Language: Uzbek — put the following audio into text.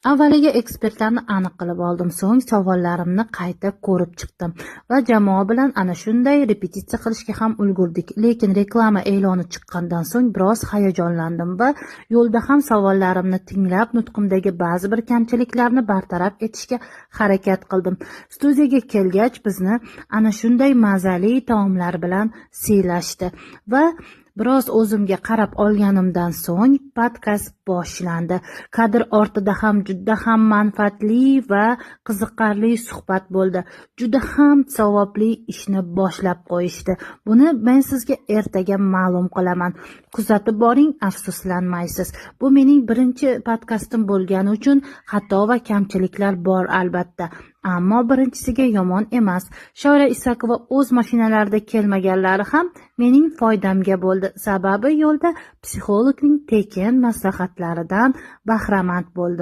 Avvaliga ekspertlarni aniq qilib oldim, so'ng savollarimni qayta ko'rib chiqdim va jamoa bilan ana shunday repetitsiya qilishga ham ulgurdik. Lekin reklama e'loni chiqqandan so'ng biroz hayajonlandim va yo'lda ham savollarimni tinglab, nutqimdagi ba'zi bir kamchiliklarni bartaraf etishga harakat qildim. Studiyaga kelgach, bizni ana shunday mazali taomlar bilan siylashdi va biroz o'zimga qarab olganimdan so'ng podkast boshlandi. Kadr ortida ham juda ham manfaatli va qiziqarli suhbat bo'ldi. Juda ham savobli ishni boshlab qo'yishdi. Buni men sizga ertaga ma'lum qilaman. Kuzatib boring, afsuslanmaysiz. Bu mening birinchi podkastim bo'lgani uchun xato va kamchiliklar bor albatta. Ammo birinchisiga yomon emas. Shoira Isakova o'z mashinalarida kelmaganlari ham mening foydamga bo'ldi. Sababi yo'lda psixologning tekin maslahatlaridan bahramand bo'ldim.